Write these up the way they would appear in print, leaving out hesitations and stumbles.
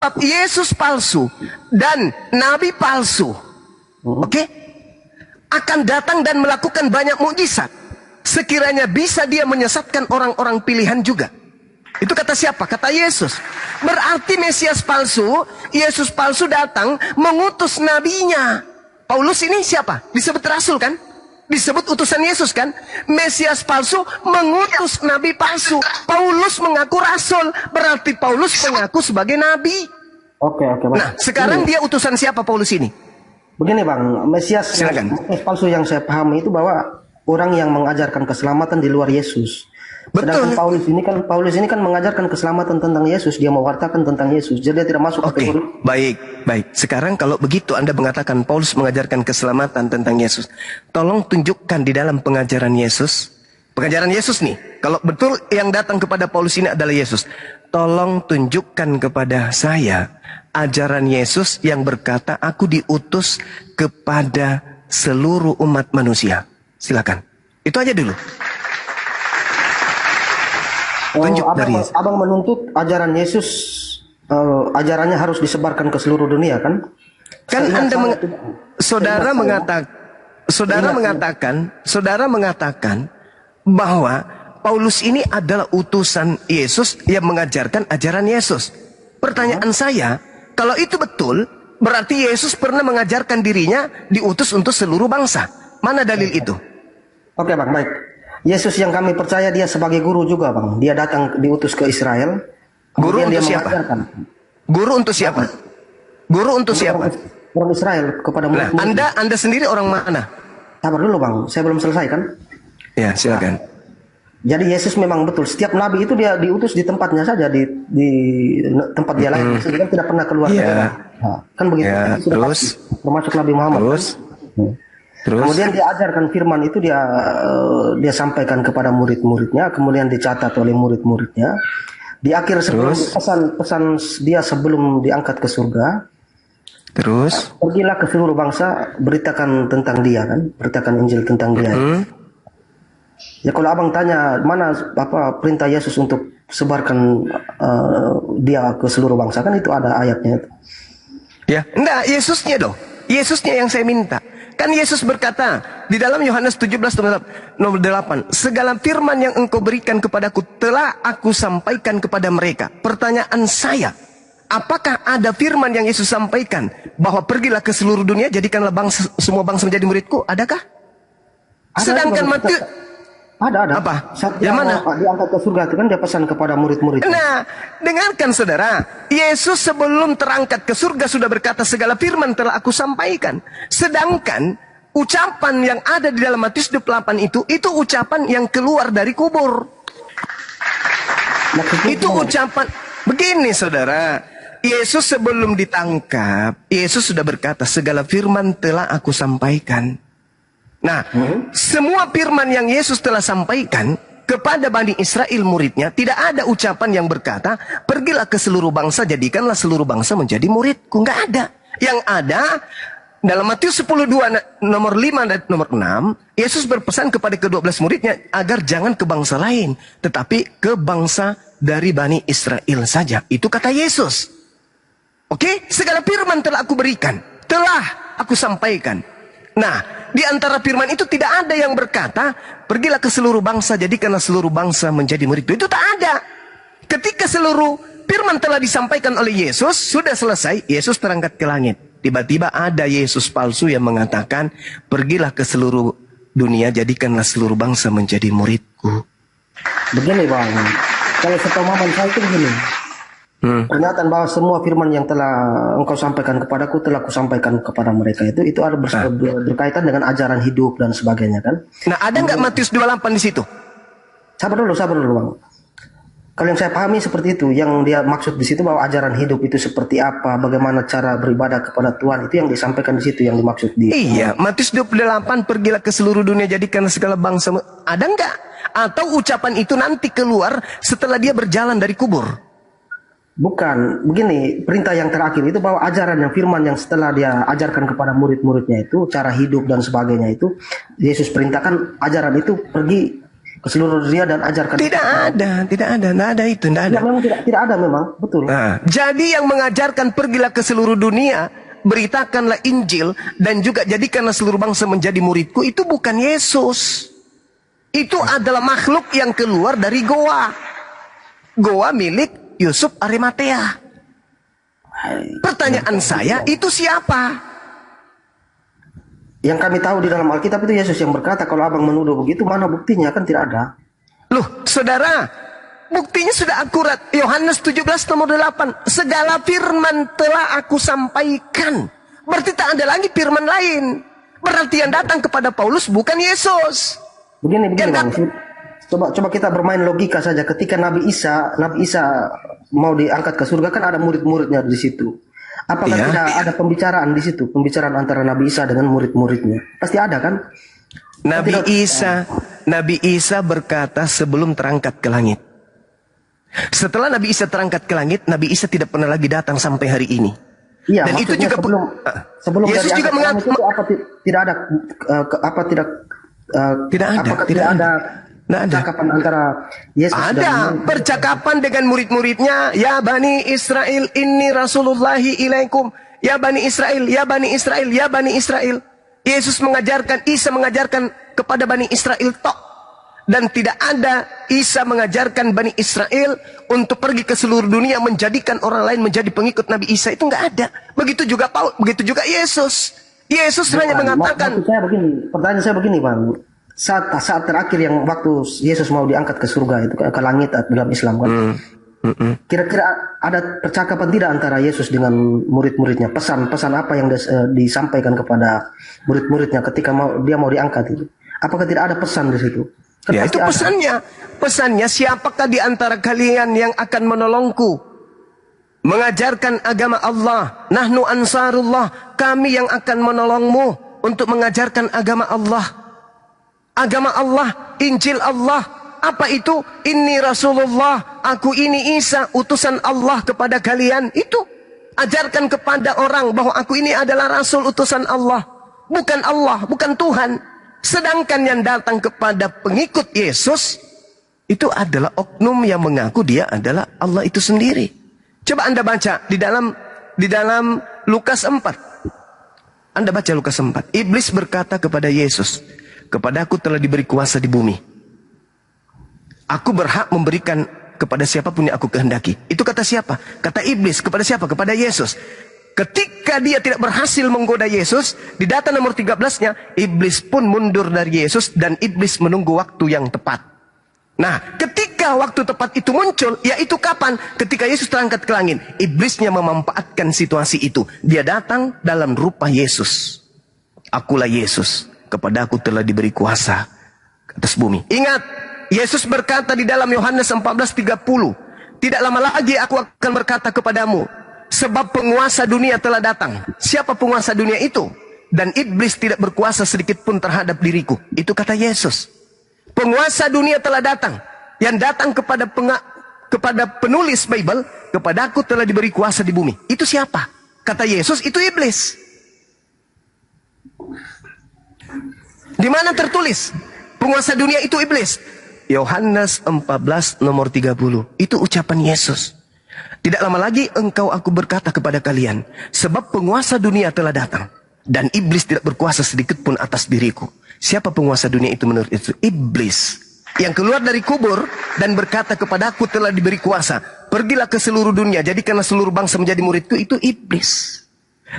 Sebab Yesus palsu dan nabi palsu, oke, akan datang dan melakukan banyak mukjizat. Sekiranya bisa dia menyesatkan orang-orang pilihan juga. Itu kata siapa? Kata Yesus. Berarti Mesias palsu, Yesus palsu datang mengutus nabinya. Paulus ini siapa? Disebut rasul kan? Disebut utusan Yesus kan? Mesias palsu mengutus nabi palsu. Paulus mengaku rasul. Berarti Paulus mengaku sebagai nabi. Oke. Nah, sekarang dia utusan siapa Paulus ini? Begini Bang, Mesias palsu yang saya pahami itu bahwa orang yang mengajarkan keselamatan di luar Yesus. Sedangkan Betul. Paulus ini kan mengajarkan keselamatan tentang Yesus, dia mewartakan tentang Yesus. Jadi dia tidak masuk kategori. Baik. Sekarang kalau begitu Anda mengatakan Paulus mengajarkan keselamatan tentang Yesus. Tolong tunjukkan di dalam pengajaran Yesus. Pengajaran Yesus nih. Kalau betul yang datang kepada Paulus ini adalah Yesus. Tolong tunjukkan kepada saya ajaran Yesus yang berkata aku diutus kepada seluruh umat manusia. Silakan. Itu aja dulu. Tunjuk dari Yesus. Abang menuntut ajaran Yesus, ajarannya harus disebarkan ke seluruh dunia kan? Kan saudara mengatakan bahwa Paulus ini adalah utusan Yesus yang mengajarkan ajaran Yesus. Pertanyaan saya, kalau itu betul, berarti Yesus pernah mengajarkan dirinya diutus untuk seluruh bangsa. Mana dalil itu? Oke Bang, baik. Yesus yang kami percaya dia sebagai guru juga Bang. Dia datang diutus ke Israel. Guru untuk siapa? Guru untuk siapa? Guru untuk siapa? Orang Israel kepada murid-murid. Nah, Anda sendiri orang mana? Sabar dulu Bang, saya belum selesai kan? Ya, silakan. Jadi Yesus memang betul. Setiap nabi itu dia diutus di tempatnya saja, di tempat dia lahir. Dia tidak pernah keluar daerah. Nah, kan begitu. Ya, terus termasuk Nabi Muhammad. Terus kemudian dia ajarkan firman itu dia sampaikan kepada murid-muridnya, kemudian dicatat oleh murid-muridnya. Di akhir pesan dia sebelum diangkat ke surga. Terus pergilah ke seluruh bangsa, beritakan tentang dia kan, beritakan Injil tentang dia. Ya kalau abang tanya mana perintah Yesus untuk sebarkan dia ke seluruh bangsa, kan itu ada ayatnya itu. Ya, enggak, Yesusnya dong. Yesusnya yang saya minta. Kan Yesus berkata di dalam Yohanes 17 nomor 8, segala firman yang engkau berikan kepadaku telah aku sampaikan kepada mereka. Pertanyaan saya, apakah ada firman yang Yesus sampaikan bahwa pergilah ke seluruh dunia, jadikanlah semua bangsa menjadi muridku? Adakah? Sedangkan Matius ada. Apa? Yang mana? Diangkat ke surga itu kan dia pesan kepada murid-murid. Nah, dengarkan saudara. Yesus sebelum terangkat ke surga sudah berkata segala firman telah aku sampaikan. Sedangkan ucapan yang ada di dalam Matius 28 itu ucapan yang keluar dari kubur. Itu ucapan. Begini saudara. Yesus sebelum ditangkap, Yesus sudah berkata segala firman telah aku sampaikan. Nah, semua firman yang Yesus telah sampaikan kepada Bani Israel muridnya, tidak ada ucapan yang berkata, pergilah ke seluruh bangsa, jadikanlah seluruh bangsa menjadi muridku. Nggak ada. Yang ada, dalam Matius 10:2 nomor 5 dan nomor 6, Yesus berpesan kepada ke-12 muridnya, agar jangan ke bangsa lain, tetapi ke bangsa dari Bani Israel saja. Itu kata Yesus. Oke? Segala firman telah aku berikan, telah aku sampaikan. Nah, di antara firman itu tidak ada yang berkata, pergilah ke seluruh bangsa, jadikanlah seluruh bangsa menjadi muridku. Itu tak ada. Ketika seluruh firman telah disampaikan oleh Yesus, sudah selesai, Yesus terangkat ke langit. Tiba-tiba ada Yesus palsu yang mengatakan, pergilah ke seluruh dunia, jadikanlah seluruh bangsa menjadi muridku. Begini Bang, kalau sepemahaman saya itu begini. Pernyataan bahwa semua firman yang telah engkau sampaikan kepadaku telah kusampaikan kepada mereka itu ada berkaitan dengan ajaran hidup dan sebagainya kan. Nah, ada nggak Matius 28 di situ? Sabar dulu Bang. Kalau yang saya pahami seperti itu, yang dia maksud di situ bahwa ajaran hidup itu seperti apa, bagaimana cara beribadah kepada Tuhan, itu yang disampaikan di situ yang dimaksud dia. Iya, Matius 28 pergilah ke seluruh dunia jadikan segala bangsa. Ada nggak? Atau ucapan itu nanti keluar setelah dia berjalan dari kubur? Bukan, begini, perintah yang terakhir itu bahwa ajaran yang firman yang setelah dia ajarkan kepada murid-muridnya itu, cara hidup dan sebagainya itu, Yesus perintahkan ajaran itu pergi ke seluruh dunia dan ajarkan. Tidak ada itu, tidak ada. Ya, memang tidak ada memang, betul. Nah, jadi yang mengajarkan pergilah ke seluruh dunia, beritakanlah Injil dan juga jadikanlah seluruh bangsa menjadi muridku, itu bukan Yesus. Itu adalah makhluk yang keluar dari goa. Goa milik Yusuf Arimatea. Pertanyaan saya, itu siapa? Yang kami tahu di dalam Alkitab itu Yesus yang berkata, kalau abang menuduh begitu, mana buktinya? Kan tidak ada. Loh, saudara, buktinya sudah akurat. Yohanes 17 nomor 8. Segala firman telah aku sampaikan. Berarti tak ada lagi firman lain. Berarti yang datang kepada Paulus bukan Yesus. Begini bang. Coba kita bermain logika saja. Ketika Nabi Isa mau diangkat ke surga, kan ada murid-muridnya di situ. Apakah tidak ada pembicaraan di situ? Pembicaraan antara Nabi Isa dengan murid-muridnya. Pasti ada kan? Nabi Isa berkata sebelum terangkat ke langit. Setelah Nabi Isa terangkat ke langit, Nabi Isa tidak pernah lagi datang sampai hari ini. Iya, dan itu juga sebelum Yesus juga mengaku tidak ada percakapan antara Yesus dan percakapan dengan murid-muridnya. Ya Bani Israel, inni Rasulullahi ilaikum. Ya Bani Israel, ya Bani Israel, ya Bani Israel. Yesus mengajarkan, Isa mengajarkan kepada Bani Israel tok. Dan tidak ada Isa mengajarkan Bani Israel untuk pergi ke seluruh dunia menjadikan orang lain menjadi pengikut Nabi Isa. Itu nggak ada. Begitu juga Paul, begitu juga Yesus. Yesus hanya mengatakan. Pertanyaan saya begini bang. Saat terakhir yang waktu Yesus mau diangkat ke surga itu ke langit dalam Islam kan. Kira-kira ada percakapan tidak antara Yesus dengan murid-muridnya? Pesan apa yang disampaikan kepada murid-muridnya ketika dia mau diangkat itu? Apakah tidak ada pesan di situ? Ya itu pesannya siapakah di antara kalian yang akan menolongku mengajarkan agama Allah? Nahnu ansarullah, kami yang akan menolongmu untuk mengajarkan agama Allah. Agama Allah, Injil Allah. Apa itu? Inni Rasulullah, aku ini Isa, utusan Allah kepada kalian. Itu ajarkan kepada orang bahwa aku ini adalah Rasul utusan Allah, bukan Allah, bukan Tuhan. Sedangkan yang datang kepada pengikut Yesus itu adalah oknum yang mengaku dia adalah Allah itu sendiri. Coba Anda baca di dalam Lukas 4. Anda baca Lukas 4. Iblis berkata kepada Yesus, kepadaku telah diberi kuasa di bumi. Aku berhak memberikan kepada siapapun yang aku kehendaki. Itu kata siapa? Kata iblis. Kepada siapa? Kepada Yesus. Ketika dia tidak berhasil menggoda Yesus, di data nomor 13-nya, iblis pun mundur dari Yesus dan iblis menunggu waktu yang tepat. Nah, ketika waktu tepat itu muncul, yaitu kapan? Ketika Yesus terangkat ke langit. Iblisnya memanfaatkan situasi itu. Dia datang dalam rupa Yesus. Akulah Yesus. Kepadaku telah diberi kuasa atas bumi. Ingat, Yesus berkata di dalam Yohanes 14:30, tidak lama lagi aku akan berkata kepadamu, sebab penguasa dunia telah datang. Siapa penguasa dunia itu? Dan iblis tidak berkuasa sedikit pun terhadap diriku. Itu kata Yesus. Penguasa dunia telah datang. Yang datang kepada penulis Bible, kepadaku telah diberi kuasa di bumi. Itu siapa? Kata Yesus, itu iblis. Di mana tertulis? Penguasa dunia itu iblis. Yohanes 14 nomor 30. Itu ucapan Yesus. Tidak lama lagi engkau aku berkata kepada kalian, sebab penguasa dunia telah datang. Dan iblis tidak berkuasa sedikit pun atas diriku. Siapa penguasa dunia itu menurut itu? Iblis. Yang keluar dari kubur dan berkata kepadaku telah diberi kuasa. Pergilah ke seluruh dunia, jadikanlah seluruh bangsa menjadi muridku. Itu iblis.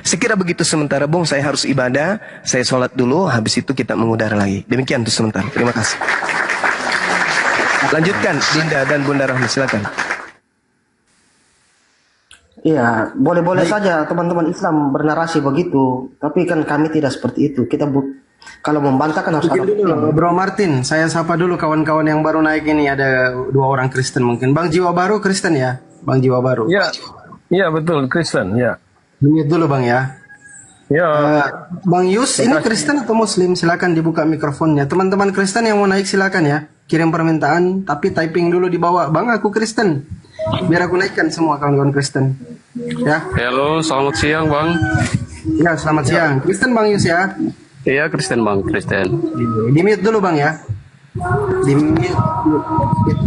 Sekira begitu sementara, Bung, saya harus ibadah. Saya sholat dulu, habis itu kita mengudara lagi. Demikian untuk sementara. Terima kasih. Lanjutkan, Dinda dan Bunda Rahmi, silakan. Iya, boleh-boleh saja teman-teman Islam bernarasi begitu. Tapi kan kami tidak seperti itu. Kalau membantah kan harus ada. Dulu, Bro Martin, saya sapa dulu kawan-kawan yang baru naik ini. Ada 2 orang Kristen mungkin. Bang Jiwa Baru Kristen ya? Bang Jiwa Baru. Iya betul, Kristen, ya. Mute dulu Bang ya. Ya. Bang Yus, ini Kristen atau Muslim? Silakan dibuka mikrofonnya. Teman-teman Kristen yang mau naik silakan ya. Kirim permintaan, tapi typing dulu di bawah. Bang, aku Kristen. Biar aku naikkan semua kawan-kawan Kristen. Ya. Halo, selamat siang Bang. Ya, selamat siang. Kristen Bang Yus ya. Iya, Kristen Bang, Kristen. Di mute dulu Bang ya. Di mute.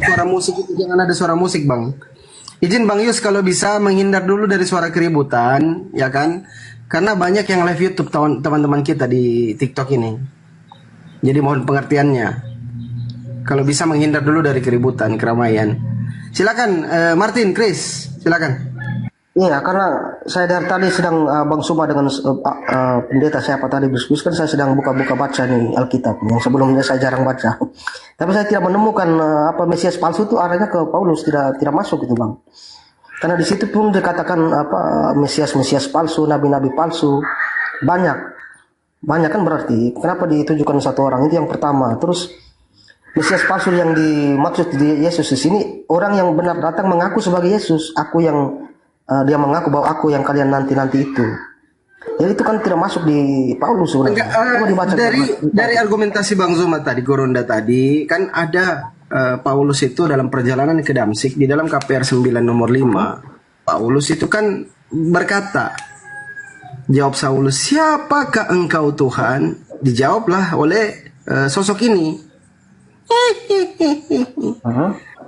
Suara musik itu jangan ada suara musik, Bang. Izin Bang Yus kalau bisa menghindar dulu dari suara keributan, ya kan? Karena banyak yang live YouTube teman-teman kita di TikTok ini. Jadi mohon pengertiannya. Kalau bisa menghindar dulu dari keributan, keramaian. Silakan Martin, Chris, silakan. Iya, karena saya dari tadi sedang Bang Suma dengan pendeta siapa tadi berdiskusi kan saya sedang buka-buka baca nih Alkitab yang sebelumnya saya jarang baca. Tapi saya tidak menemukan apa Mesias palsu itu arahnya ke Paulus tidak masuk itu Bang. Karena di situ pun dikatakan apa Mesias palsu, nabi-nabi palsu banyak kan berarti kenapa ditujukan satu orang itu yang pertama. Terus Mesias palsu yang dimaksud di Yesus di sini orang yang benar datang mengaku sebagai Yesus, aku yang dia mengaku bahwa aku yang kalian nanti itu. Jadi itu kan tidak masuk di Paulus sebenarnya. Dari argumentasi Bang Zuma tadi, Goronda tadi, kan ada Paulus itu dalam perjalanan ke Damsik di dalam KPR 9 nomor 5. Paulus itu kan berkata, jawab Saulus, siapakah engkau Tuhan? Dijawablah oleh sosok ini.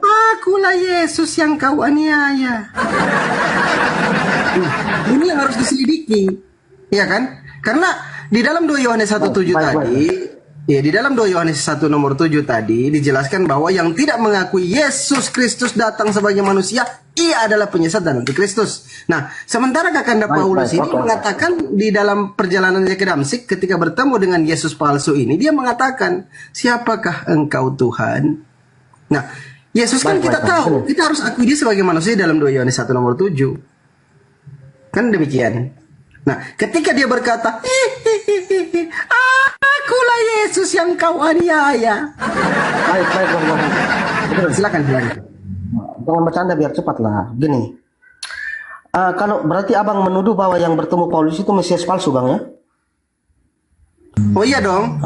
Akulah Yesus yang kau aniaya. Ini yang harus diselidiki, ya kan? Karena di dalam 2 Yohanes 1:7 tadi, ya di dalam 2 Yohanes 1 nomor 7 tadi dijelaskan bahwa yang tidak mengakui Yesus Kristus datang sebagai manusia, ia adalah penyesat dan antikristus. Nah, sementara Kakanda Paulus ini mengatakan di dalam perjalanannya ke Damsik ketika bertemu dengan Yesus palsu ini, dia mengatakan, siapakah engkau Tuhan? Nah, Yesus kan kita tahu, kita harus akui dia sebagai manusia dalam 2 Yohanes 1 nomor 7. Kan demikian. Nah, ketika dia berkata, akulah Yesus yang kau aniaya. Baik. Silakan. Jangan bercanda biar cepat lah. Gini, kalau berarti abang menuduh bahwa yang bertemu Paulus itu Mesias palsu bang ya? Oh iya dong.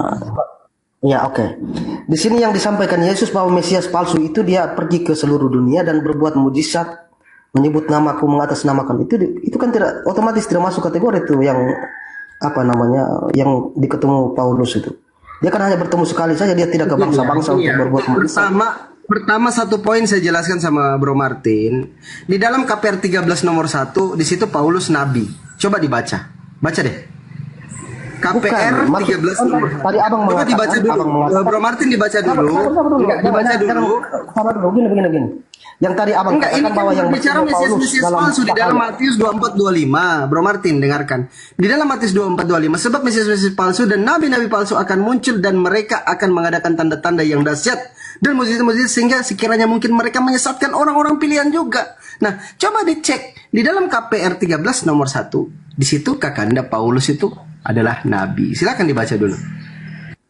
Ya oke. Di sini yang disampaikan Yesus bahwa Mesias palsu itu dia pergi ke seluruh dunia dan berbuat mujizat, menyebut namaku, mengatasnamakan itu kan tidak otomatis tidak masuk kategori itu yang apa namanya yang diketemu Paulus itu. Dia kan hanya bertemu sekali saja, dia tidak ke bangsa-bangsa untuk berbuat mujizat. Pertama satu poin saya jelaskan sama Bro Martin. Di dalam KPR 13 nomor 1 di situ Paulus nabi. Coba dibaca. Baca deh. KPR 13 nomor 1. Tadi abang mengatakan, dibaca dulu. Bro Martin dibaca dulu. Enggak, dibaca dulu. Sabar dulu, gini. Yang tadi abang katakan bahwa yang bicara Mesias palsu di dalam Matius 24:25. Bro Martin dengarkan. Di dalam Matius 24:25 sebab Mesias palsu dan nabi-nabi palsu akan muncul dan mereka akan mengadakan tanda-tanda yang dahsyat dan mujizat-mujizat sehingga sekiranya mungkin mereka menyesatkan orang-orang pilihan juga. Nah, coba dicek di dalam KPR 13 nomor 1. Di situ Kakanda Paulus itu adalah nabi. Silakan dibaca dulu.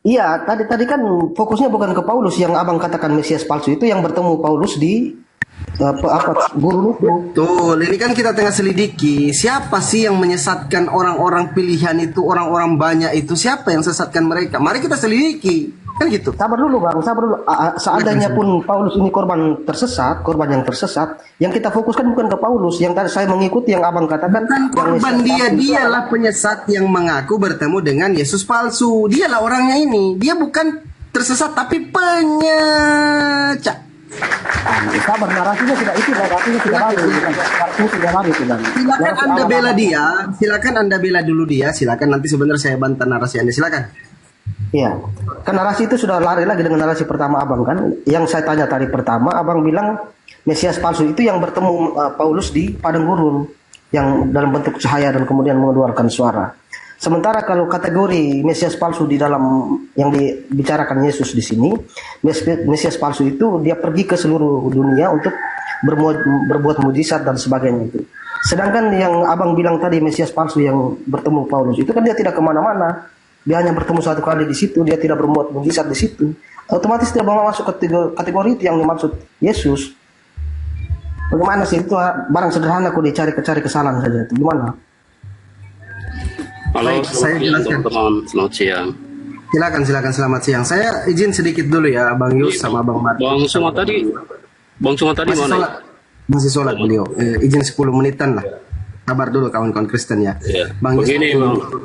Iya, tadi kan fokusnya bukan ke Paulus yang abang katakan Mesias palsu itu yang bertemu Paulus di guru itu. Betul, ini kan kita tengah selidiki siapa sih yang menyesatkan orang-orang pilihan itu, orang-orang banyak itu, siapa yang sesatkan mereka? Mari kita selidiki, kan gitu. Sabar dulu bang, sabar dulu. Seandainya pun Paulus ini korban yang tersesat, yang kita fokuskan bukan ke Paulus, yang tadi saya mengikuti yang abang katakan. Bukan korban dialah penyesat yang mengaku bertemu dengan Yesus palsu. Dialah orangnya ini, dia bukan tersesat tapi penyecak. Sabar, narasinya tidak itu, narasinya tidak lalu. Silakan Anda bela dia, silakan Anda bela dulu dia, silakan nanti sebenarnya saya bantah narasi Anda, silakan. Iya, kan narasi itu sudah lari lagi dengan narasi pertama abang kan. Yang saya tanya tadi pertama, abang bilang Mesias palsu itu yang bertemu Paulus di padang gurun, yang dalam bentuk cahaya dan kemudian mengeluarkan suara. Sementara kalau kategori Mesias palsu di dalam yang dibicarakan Yesus di sini, Mesias palsu itu dia pergi ke seluruh dunia untuk berbuat mujizat dan sebagainya itu. Sedangkan yang abang bilang tadi Mesias palsu yang bertemu Paulus itu kan dia tidak kemana-mana, dia hanya bertemu satu kali di situ, dia tidak berbuat mujizat di situ. Otomatis tidak masuk kategori itu yang dimaksud Yesus. Bagaimana sih itu barang sederhana kok dicari kesalahan saja itu gimana? Halo, saya jelaskan. teman-teman, selamat siang. Silakan selamat siang. Saya izin sedikit dulu ya, Bang Yus sama Bang Martin. Bang Suma tadi mana? Masih sholat beliau. Izin 10 menitan lah. Sabar dulu kawan-kawan Kristen ya. Ya. Bang Yus.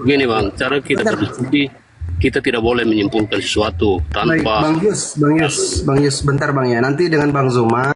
Begini bang, cara kita berdiskusi kita tidak boleh menyimpulkan sesuatu Baik, tanpa Bang Yus, bentar Bang ya. Nanti dengan Bang Zuma